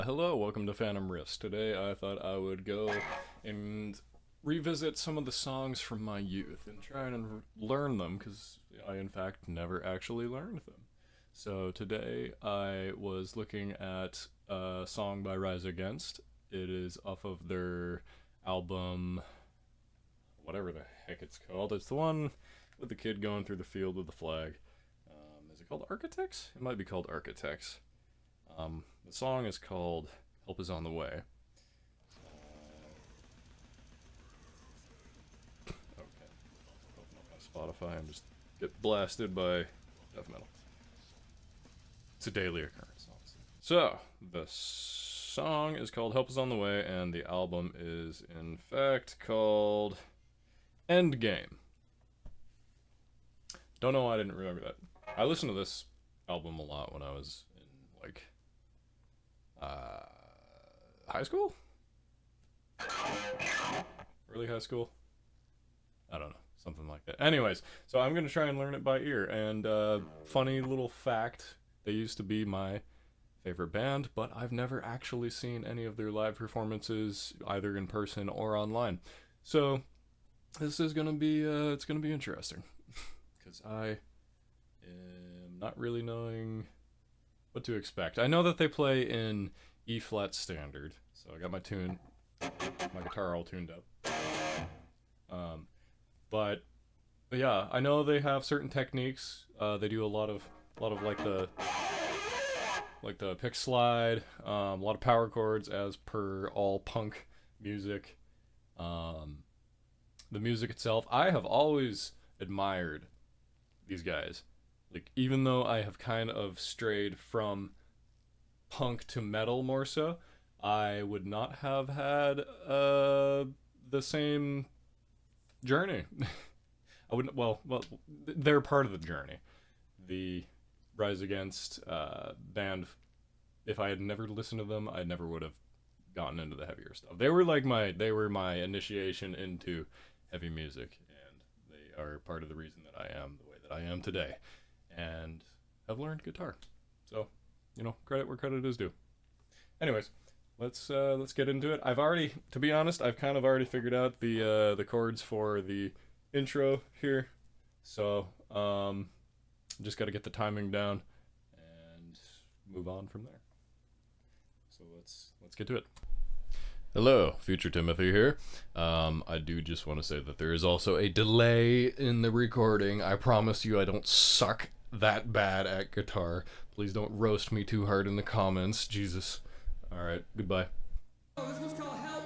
Hello, welcome to Phantom Rifts. Today I thought I would go and revisit some of the songs from my youth and try and learn them because I, in fact, never actually learned them. So today I was looking at a song by Rise Against. It is off of their album, whatever the heck it's called. It's the one with the kid going through the field with the flag. Is it called Architects? It might be called Architects. The song is called Help Is on the Way. Okay. Open up my Spotify and just get blasted by death metal. It's a daily occurrence, honestly. So, the song is called Help Is on the Way, and the album is, in fact, called Endgame. Don't know why I didn't remember that. I listened to this album a lot when I was in, like, high school? Early high school? I don't know. Something like that. Anyways, so I'm going to try and learn it by ear. And, funny little fact, they used to be my favorite band, but I've never actually seen any of their live performances, either in person or online. So, this is going to be, it's going to be interesting. Because I am not really knowing what to expect. I know that they play in E flat standard, so I got my guitar all tuned up. But yeah, I know they have certain techniques. They do a lot of like the pick slide, a lot of power chords as per all punk music. The music itself, I have always admired these guys. Like, even though I have kind of strayed from punk to metal more so, I would not have had the same journey. I wouldn't. Well, they're part of the journey. The Rise Against band. If I had never listened to them, I never would have gotten into the heavier stuff. They were my initiation into heavy music, and they are part of the reason that I am the way that I am today, and have learned guitar. So, credit where credit is due. Anyways, let's get into it. To be honest, I've kind of already figured out the chords for the intro here, so just got to get the timing down and move on from there. So let's get to it. Hello, Future Timothy here. I do just want to say that there is also a delay in the recording. I promise you I don't suck that bad at guitar. Please don't roast me too hard in the comments. Jesus. Alright, goodbye. Oh, this one's called Help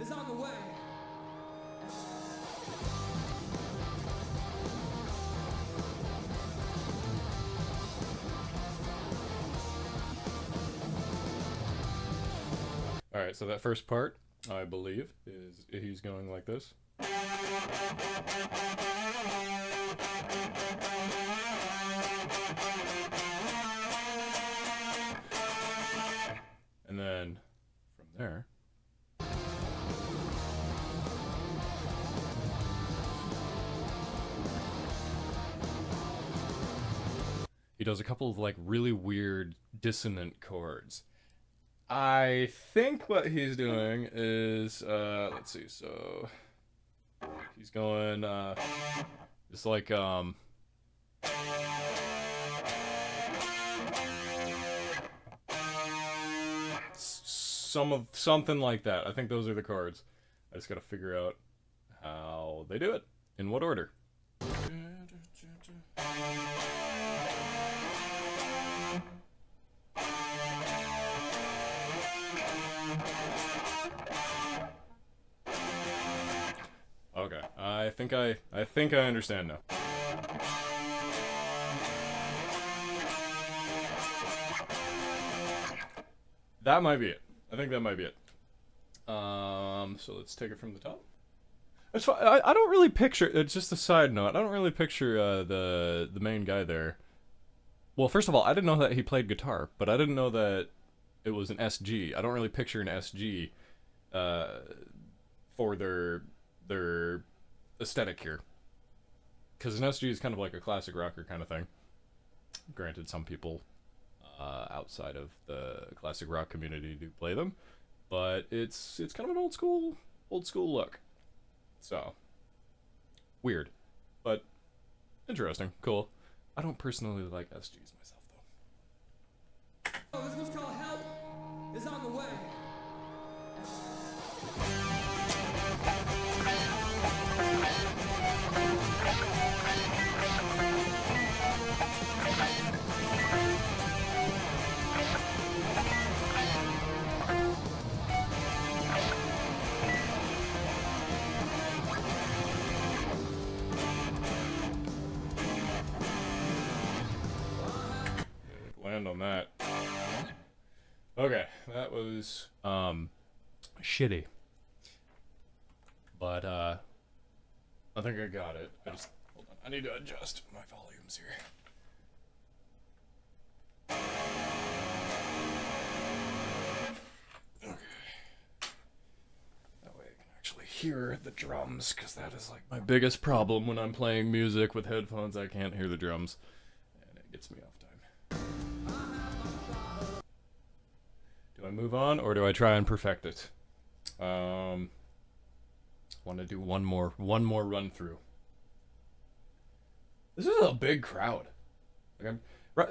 Is on the Way. Alright, so that first part, I believe, is he's going like this. And then from there, he does a couple of like really weird dissonant chords. I think what he's doing is let's see, so he's going it's like something like that. I think those are the chords. I just got to figure out how they do it, in what order. Okay, I think I understand now. That might be it. I think that might be it. So let's take it from the top. That's fine. I don't really picture. It's just a side note. I don't really picture the main guy there. Well, first of all, I didn't know that he played guitar, but I didn't know that it was an SG. I don't really picture an SG uh, for their aesthetic here, because an SG is kind of like a classic rocker kind of thing. Granted, some people outside of the classic rock community do play them, but it's kind of an old school look. So weird, but interesting, cool. I don't personally like SGs myself though. Oh, this one's called Help is on the way. Land on that. Okay, that was shitty. But I think I got it. Hold on. I need to adjust my volumes here. Okay. That way I can actually hear the drums, because that is like my biggest problem when I'm playing music with headphones. I can't hear the drums, and it gets me off time. Do I move on, or do I try and perfect it? Want to do one more run through. This is a big crowd. Like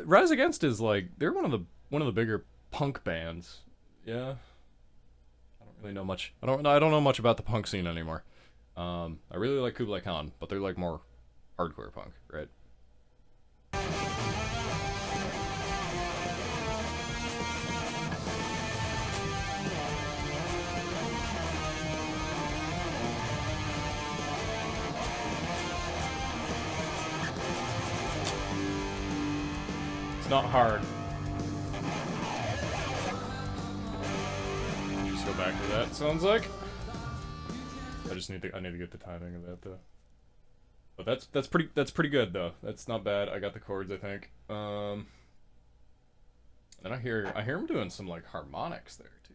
Rise Against is like, they're one of the bigger punk bands. Yeah. I don't really know much. I don't know much about the punk scene anymore. I really like Kublai Khan, but they're like more hardcore punk, right? Not hard. Just go back to that. Sounds like. I need to get the timing of that though. But that's pretty good though. That's not bad. I got the chords, I think. And I hear him doing some like harmonics there too.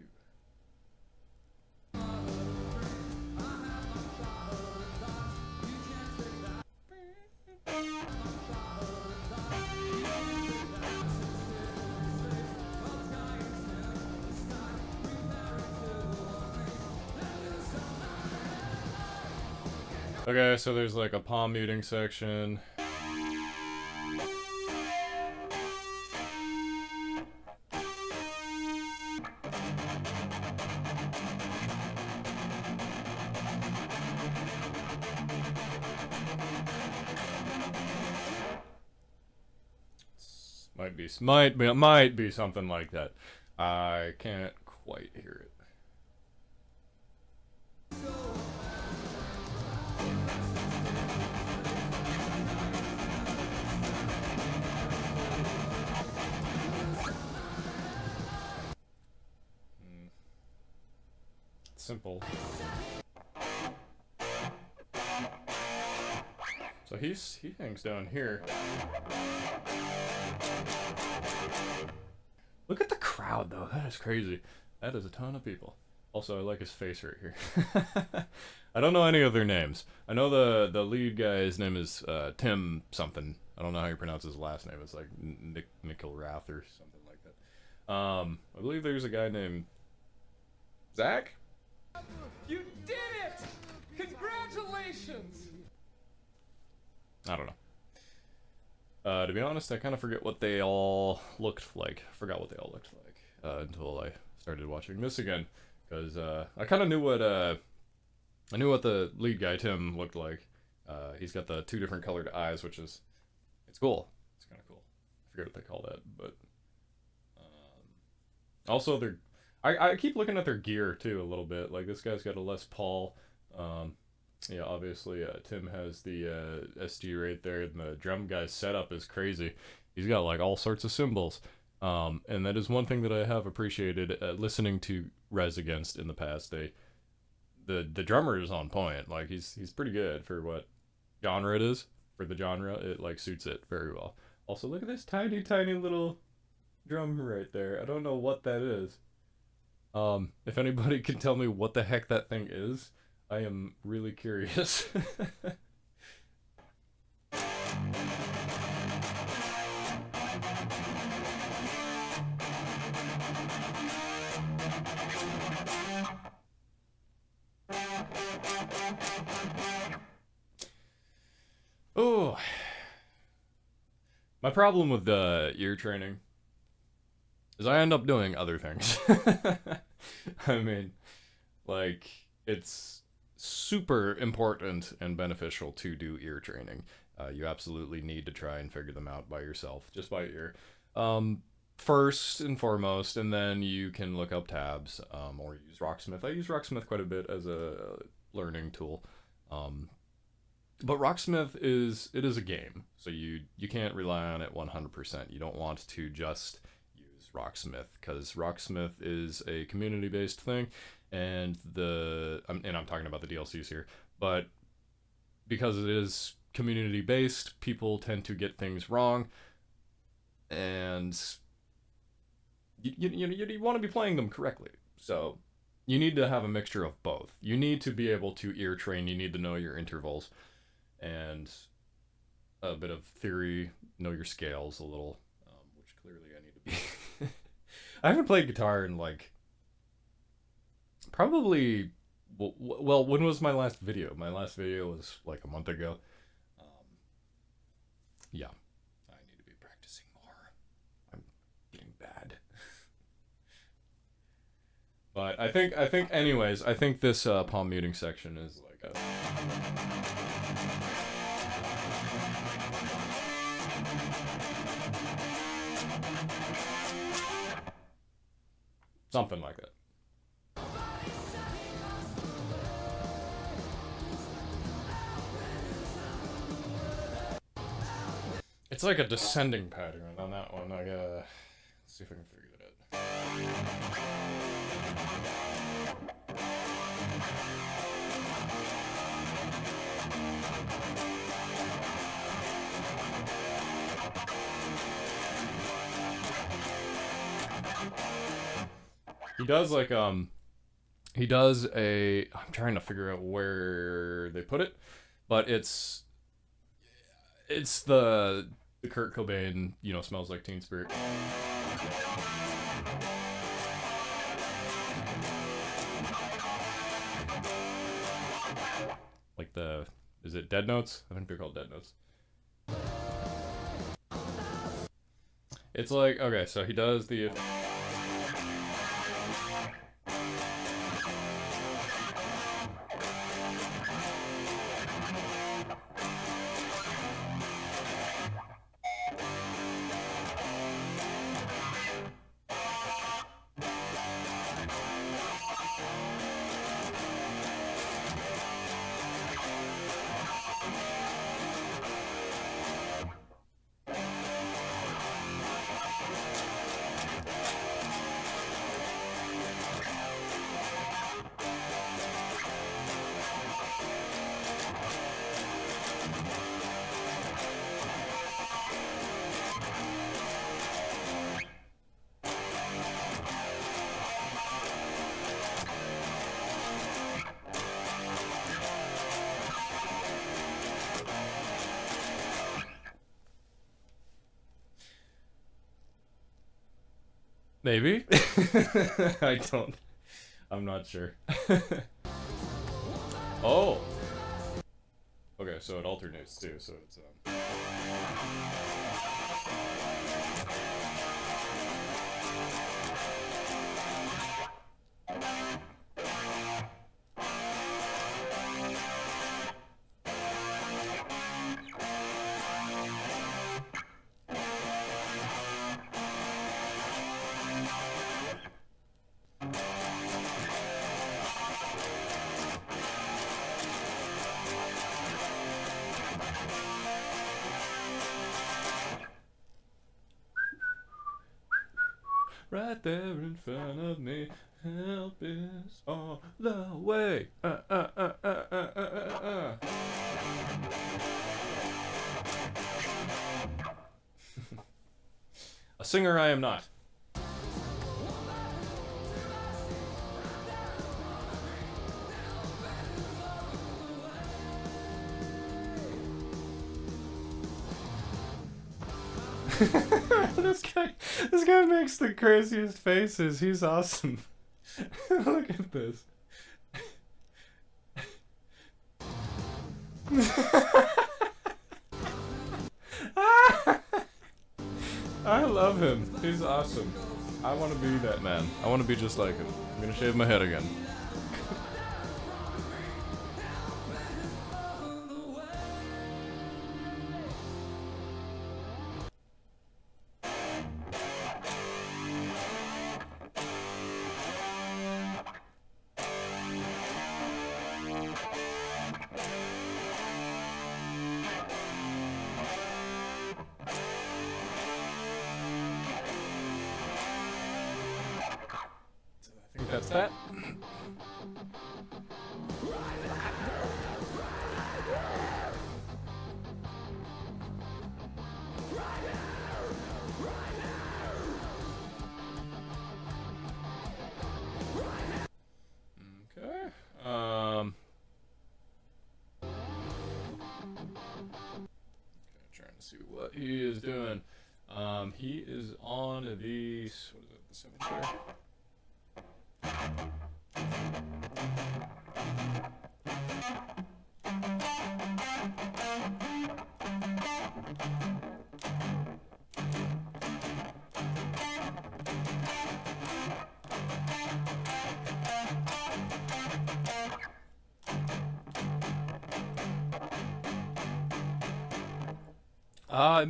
Okay, so there's like a palm muting section. Might be something like that. I can't quite hear it. Simple. So he hangs down here. Look at the crowd though. That is crazy. That is a ton of people. Also, I like his face right here. I don't know any of their names. I know the lead guy's name is Tim something. I don't know how you pronounce his last name. It's like Nickel Rath or something like that. I believe there's a guy named Zach. You did it! Congratulations! I don't know. To be honest, I kind of forget what they all looked like. I forgot what they all looked like until I started watching this again, because I kind of knew what the lead guy Tim looked like. He's got the two different colored eyes, which is it's cool. It's kind of cool. I forget what they call that, but also I keep looking at their gear too a little bit. Like this guy's got a Les Paul. Yeah, obviously Tim has the SG right there, and the drum guy's setup is crazy. He's got like all sorts of cymbals, and that is one thing that I have appreciated listening to Rise Against in the past. The drummer is on point. Like he's pretty good for what genre it is. For the genre, it like suits it very well. Also, look at this tiny little drum right there. I don't know what that is. If anybody can tell me what the heck that thing is, I am really curious. My problem with the ear training is I end up doing other things. I mean, like, it's super important and beneficial to do ear training. You absolutely need to try and figure them out by yourself, just by ear. First and foremost, and then you can look up tabs or use Rocksmith. I use Rocksmith quite a bit as a learning tool. But Rocksmith is a game, so you can't rely on it 100%. You don't want to just use Rocksmith because Rocksmith is a community-based thing, and I'm talking about the DLCs here, but because it is community-based, people tend to get things wrong, and you want to be playing them correctly. So you need to have a mixture of both. You need to be able to ear train. You need to know your intervals and a bit of theory, know your scales a little, which clearly I need to be. I haven't played guitar in like probably, well, when was my last video? My last video was like a month ago. Yeah, I need to be practicing more. I'm getting bad. But I think anyways, I think this palm muting section is like a something like that. It's like a descending pattern on that one. I gotta see if I can figure that out. He does like he does a, I'm trying to figure out where they put it, but it's the Kurt Cobain, Smells Like Teen Spirit. Like is it Dead Notes? I think they're called Dead Notes. It's like, okay, so he does the maybe. I'm not sure. Oh. Okay, so it alternates too, so it's right there in front of me. Help is all the way. A singer I am not. This guy makes the craziest faces. He's awesome. Look at this. I love him. He's awesome. I want to be that man. I want to be just like him. I'm gonna shave my head again. I think that's that. Okay. Trying to see what he is doing. He is on the what is it? The cemetery.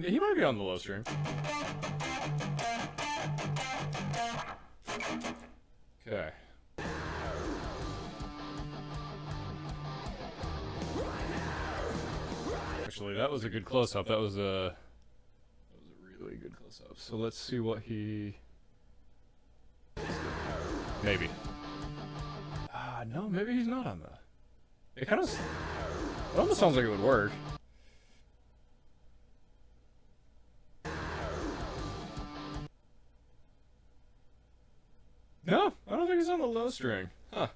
He might be on the low string. Okay. Actually, that was a good close-up. That was a really good close-up. So let's see what he... Maybe. No, maybe he's not on the... It kind of... It almost sounds like it would work. No, I don't think he's on the low string. Huh.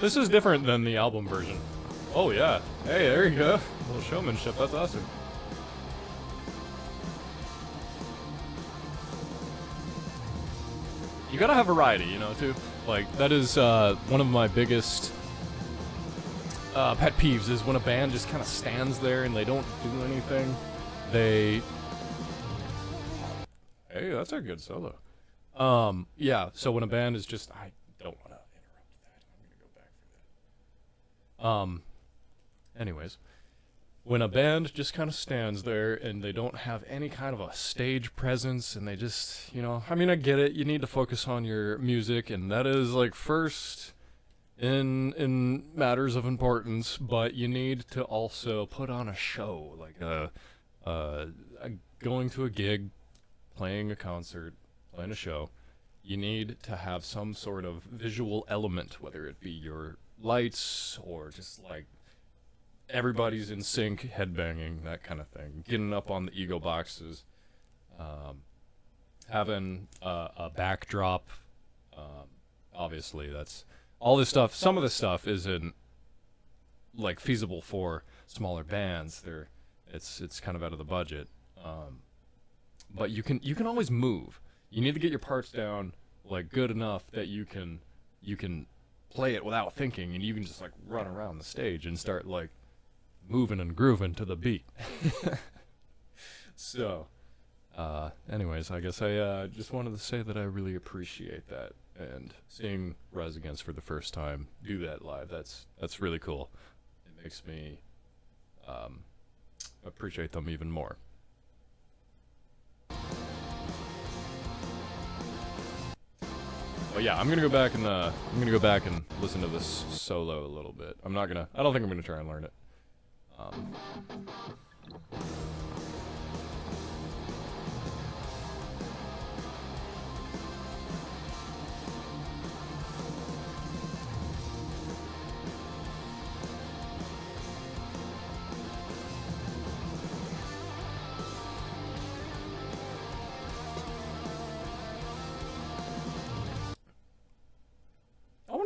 This is different than the album version. Oh yeah. Hey, there you go. A little showmanship. That's awesome. You gotta have variety, you know, too. Like, that is one of my biggest pet peeves is when a band just kind of stands there and they don't do anything. Hey, that's a good solo. Yeah, so when a band is just... I don't want to interrupt that. I'm going to go back for that. Anyways. When a band just kind of stands there and they don't have any kind of a stage presence and they just, you know, I mean, I get it. You need to focus on your music and that is like first in matters of importance, but you need to also put on a show, like going to a gig, playing a concert, playing a show. You need to have some sort of visual element, whether it be your lights or just like everybody's in sync, headbanging, that kind of thing. Getting up on the ego boxes, having a backdrop. Obviously, that's all this stuff. Some of the stuff isn't like feasible for smaller bands. It's kind of out of the budget. But you can always move. You need to get your parts down like good enough that you can play it without thinking, and you can just like run around the stage and start like moving and grooving to the beat. So, anyways, I guess I just wanted to say that I really appreciate that, and seeing Res Against for the first time do that live, that's really cool. It makes me appreciate them even more. But yeah, I'm gonna go back and listen to this solo a little bit. I don't think I'm gonna try and learn it.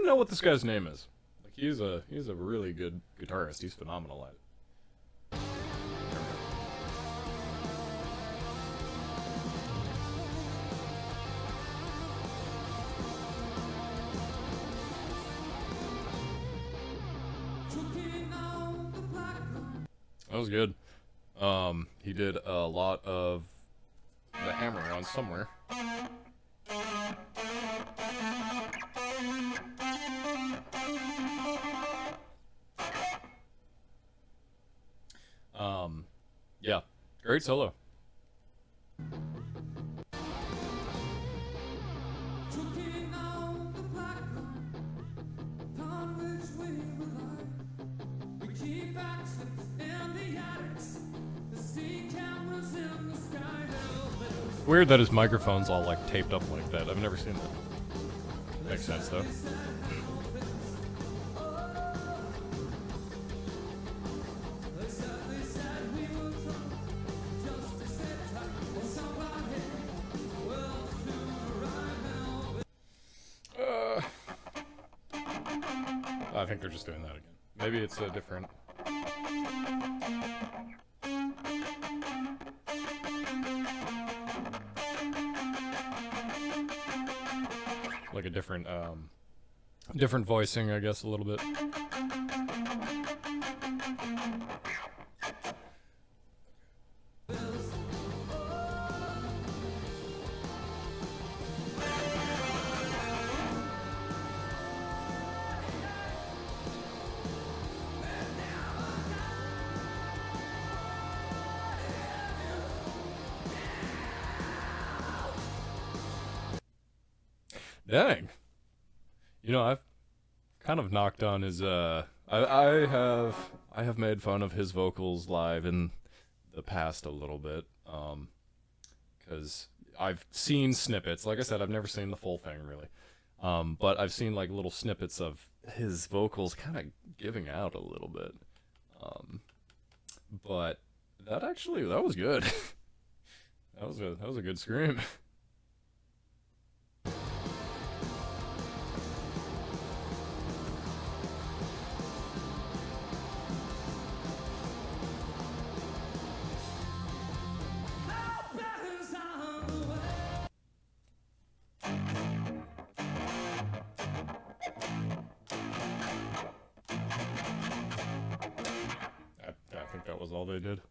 know what this guy's name is. Like he's a really good guitarist. He's phenomenal at it. That was good. He did a lot of the hammer on somewhere. Yeah, great solo. Weird that his microphone's all like taped up like that. I've never seen that. Makes sense though. I think they're just doing that again. Maybe it's a different. Like a different, different voicing, I guess, a little bit. Dang. You know, I've kind of knocked on his, I have made fun of his vocals live in the past a little bit, because I've seen snippets. Like I said, I've never seen the full thing, really. But I've seen, like, little snippets of his vocals kind of giving out a little bit. But that was good. that was a good scream. I think that was all they did.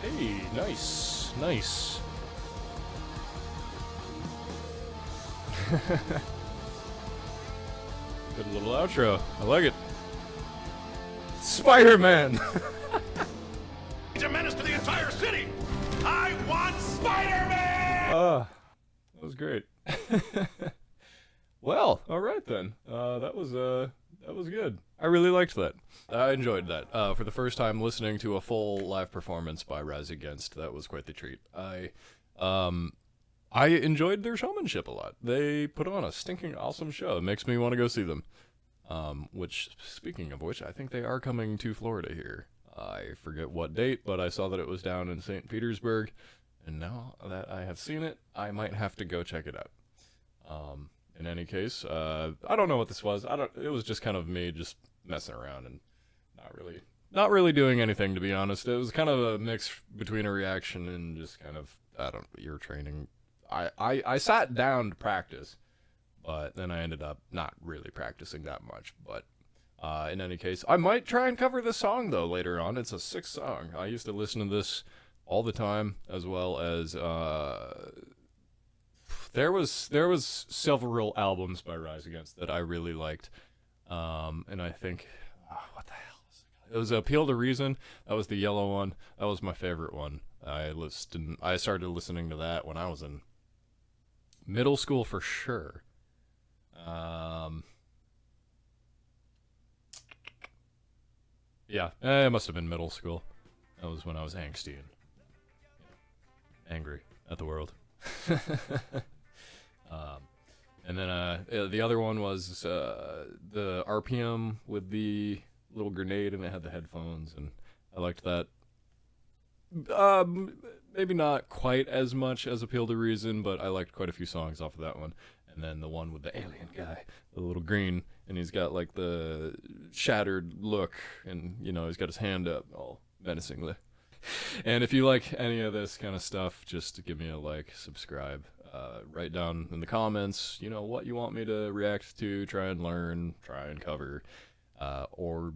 Hey, nice, nice. Good little outro. I like it. Spider-Man! He's a menace to the entire city! I want Spider-Man! That was great. Well, alright then. That was good. I really liked that. I enjoyed that. For the first time listening to a full live performance by Rise Against, that was quite the treat. I enjoyed their showmanship a lot. They put on a stinking awesome show. It makes me want to go see them. Which, speaking of which, I think they are coming to Florida here. I forget what date, but I saw that it was down in St. Petersburg. And now that I have seen it, I might have to go check it out. In any case, I don't know what this was. It was just kind of me just messing around and not really doing anything, to be honest. It was kind of a mix between a reaction and just kind of, ear training. I sat down to practice, but then I ended up not really practicing that much. But in any case, I might try and cover this song, though, later on. It's a 6th song. I used to listen to this all the time, as well as there was several albums by Rise Against that I really liked, and I think what the hell is It was Appeal to Reason. That was the yellow one. That was my favorite one. I started listening to that when I was in middle school for sure. Yeah, it must have been middle school. That was when I was angsty and angry at the world. And then the other one was the RPM with the little grenade, and it had the headphones, and I liked that. Maybe not quite as much as Appeal to Reason, but I liked quite a few songs off of that one. And then the one with the alien guy, the little green, and he's got like the shattered look, and he's got his hand up all menacingly. And if you like any of this kind of stuff, just give me a like, subscribe, write down in the comments, what you want me to react to, try and learn, try and cover, or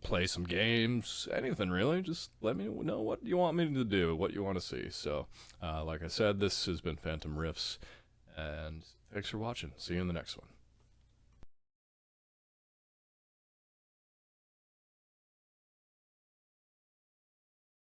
play some games, anything really. Just let me know what you want me to do, what you want to see. So, like I said, this has been Phantom Riffs, and thanks for watching. See you in the next one.